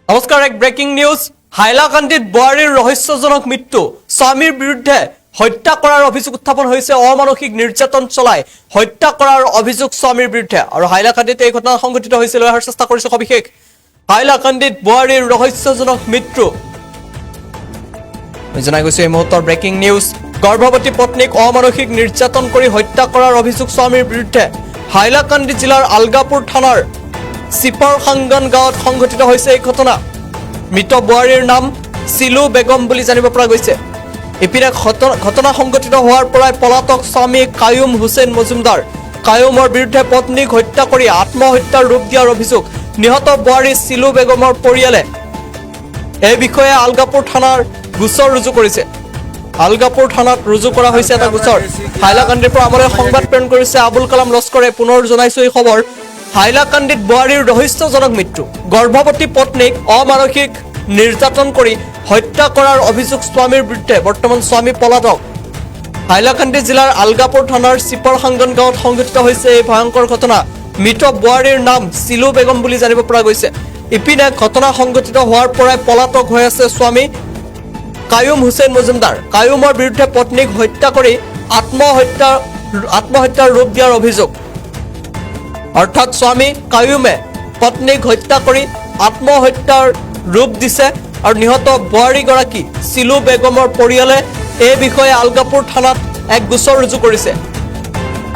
নমস্কাৰ, এক breaking news. হাইলাকান্দিত বোৱাৰীৰ ৰহস্যজনক মৃত্যু। স্বামীৰ বিৰুদ্ধে হত্যা কৰাৰ অভিযোগ উত্থাপন হৈছে। অমানসিক নিৰ্যাতন চলাই হত্যা কৰাৰ অভিযোগ স্বামীৰ বিৰুদ্ধে। আৰু হাইলাকান্দিত এই ঘটনা সংঘটিত হৈছিল। লৈ অহাৰ চেষ্টা কৰিছো সবিশেষ। হাইলাকান্দিত বোৱাৰীৰ ৰহস্যজনক মৃত্যু। জনাই গৈছো এই মুহূৰ্তৰ ব্ৰেকিং নিউজ। গৰ্ভৱতী পত্নীক অমানসিক নিৰ্যাতন কৰি হত্যা কৰাৰ অভিযোগ স্বামীৰ বিৰুদ্ধে। হাইলাকান্দি জিলাৰ আলগাপুৰ থানাৰ চিপাৰসাংগন গাঁৱত সংঘটিত হৈছে এই ঘটনা। মৃত বোৱাৰীৰ নাম চিলু বেগম বুলি জানিব পৰা গৈছে। ইপিনে ঘটনা সংঘটিত হোৱাৰ পৰাই পলাতক স্বামী কায়ুম হুছেইন মজুমদাৰ। কায়ুমৰ বিৰুদ্ধে পত্নীক হত্যা কৰি আত্মহত্যাৰ ৰূপ দিয়াৰ অভিযোগ। নিহত বোৱাৰী চিলু বেগমৰ পৰিয়ালে এই বিষয়ে আলগাপুৰ থানাৰ গোচৰ ৰুজু কৰিছে। আলগাপুৰ থানাত ৰুজু কৰা হৈছে এটা গোচৰ। হাইলাকান্দিৰ পৰা আমালৈ সংবাদ প্ৰেৰণ কৰিছে আবুল কালাম লস্কৰে। পুনৰ জনাইছো এই খবৰ। হাইলাকান্দিত বোৱাৰীৰ ৰহস্যজনক মৃত্যু। গৰ্ভৱতী পত্নীক অমানসিক নিৰ্যাতন কৰি হত্যা কৰাৰ অভিযোগ স্বামীৰ বিৰুদ্ধে। বৰ্তমান স্বামী পলাতক। হাইলাকান্দি জিলাৰ আলগাপুৰ থানাৰ চিপাৰসাংগন গাঁৱত সংঘটিত হৈছে এই ভয়ংকৰ ঘটনা। মৃত বোৱাৰীৰ নাম চিলু বেগম বুলি জানিব পৰা গৈছে। ইপিনে ঘটনা সংঘটিত হোৱাৰ পৰাই পলাতক হৈ আছে স্বামী কায়ুম হুছেইন মজুমদাৰ। কায়ুমৰ বিৰুদ্ধে পত্নীক হত্যা কৰি আত্মহত্যাৰ ৰূপ দিয়াৰ অভিযোগ। অৰ্থাৎ স্বামী কায়ুমে পত্নীক হত্যা কৰি আত্মহত্যাৰ ৰূপ দিছে। আৰু নিহত বোৱাৰীগৰাকী চিলু বেগমৰ পৰিয়ালে এই বিষয়ে আলগাপুৰ থানাত এক গোচৰ ৰুজু কৰিছে।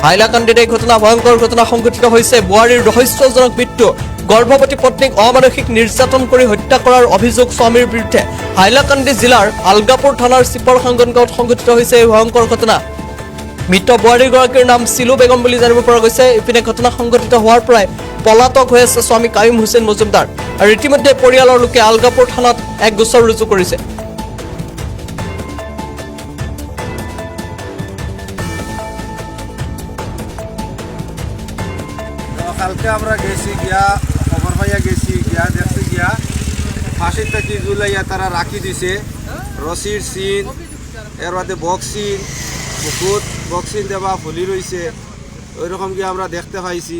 হাইলাকান্দিত এই ঘটনা ভয়ংকৰ ঘটনা সংঘটিত হৈছে। বোৱাৰীৰ ৰহস্যজনক মৃত্যু। গৰ্ভৱতী পত্নীক অমানসিক নিৰ্যাতন কৰি হত্যা কৰাৰ অভিযোগ স্বামীৰ বিৰুদ্ধে। হাইলাকান্দি জিলাৰ আলগাপুৰ থানাৰ চিপাৰসাংগন গাঁৱত সংঘটিত হৈছে এই ভয়ংকৰ ঘটনা। মৃত বোৱাৰীগৰাকীৰ নাম চিলু বেগম বুলি জানিব পৰা গৈছে। ইপিনে ঘটনা সংঘটিত হোৱাৰ পৰাই পলাতক হৈ আছে স্বামী কায়ুম হুছেইন মজুমদাৰ। আৰু ইতিমধ্যে পৰিয়ালৰ লোকে আলগাপুৰ থানাত এক গোচৰ ৰুজু কৰিছে। কালকে আমরা গেছি গিয়া খবর পাইয়া গেছি গিয়া দেখছি গিয়া ফাঁসির থেকে জুলাইয়া তারা রাখি দিছে রশির সিন এর বাদে বক্সিন মুকুট বক্সিন দেওয়া ফুলি রয়েছে। ওইরকম গিয়ে আমরা দেখতে পাইছি।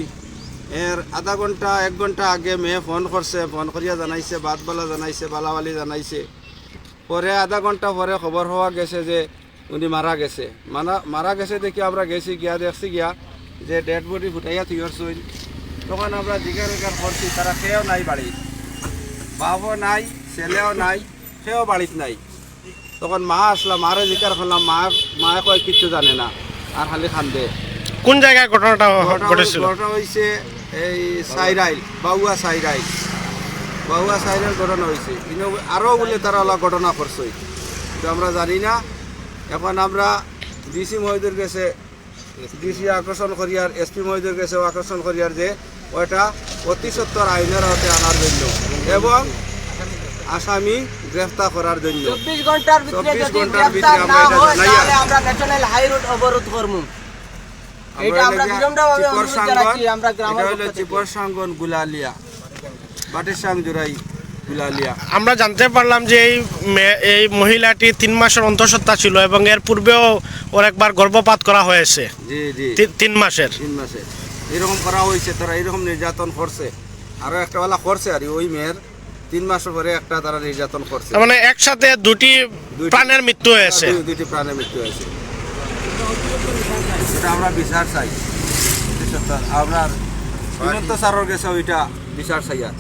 এর আধা ঘন্টা 1 ঘন্টা আগে মেয়ে ফোন করছে, ফোন করিয়া জানাইছে, বাদবালা জানাইছে, বালাবালি জানাইছে। পরে আধা ঘন্টা পরে খবর হওয়া গেছে যে উনি মারা গেছে। মারা গেছে দেখি আমরা গেছি গিয়া দেখছি গিয়া যে ডেড বডি ফুটাইয়া থিয়রছই। তখন আমরা জিজ্ঞাসা করছি, তারা খেয়েও নাই বাড়ির, বাপও নাই, ছেলেও নাই, সেও বাড়িত নাই। তখন মা আসলাম, মারে জিজ্ঞাসা করলাম, মায়ে কয় কিচ্ছু জানে না, আর খালি খান্দে। কোন জায়গায় ঘটনাটা ঘটেছিল? ঘটনা হয়েছে এই সাইরাইল, বাউয়া সাইরাইল ঘটনা হয়েছে। কিন্তু আরও বলে তারা ওলা ঘটনা করছে, কিন্তু আমরা জানি না। এখন আমরা ডিসি মহোদয়ের কাছে ডিসি আকর্ষণ করিয়ার, এসপি মহোদয়ের কাছেও আকর্ষণ করিয়ার যে ওইটা অতি সত্বর আইনের আওতে আনার জন্য এবং আসামি গ্রেফতার করার জন্য 24 ঘন্টার ভিতরে যদি গ্রেফতার না হয় তাহলে আমরা ন্যাশনাল হাই রোড অবরোধ করব। এটা আমরা বিলম্বভাবে অনুরোধ জানাচ্ছি। আমরা গ্রামের চিপরসাঙ্গন গুলালিয়া বাটিসাং জুরাই গুলালিয়া। আমরা জানতে পারলাম যে এই মহিলাটি 3 মাসের অন্তঃসত্ত্বা ছিল এবং এর পূর্বেও ওর একবার গর্ভপাত করা হয়েছে। জি জি 3 মাসের এরকম করা হয়েছে। তারা এরকম নির্যাতন করছে, আরো একটা বেলা করছে। আর ওই মেয়ের 3 মাস পরে একটা তারা নির্যাতন করছে। মানে একসাথে দুটি প্রাণের মৃত্যু হয়েছে। দুটি প্রাণের মৃত্যু হয়েছে। এটা আমরা বিচার চাই। আমরা হিমন্ত স্যারের কাছে ওইটা বিচার চাই। আর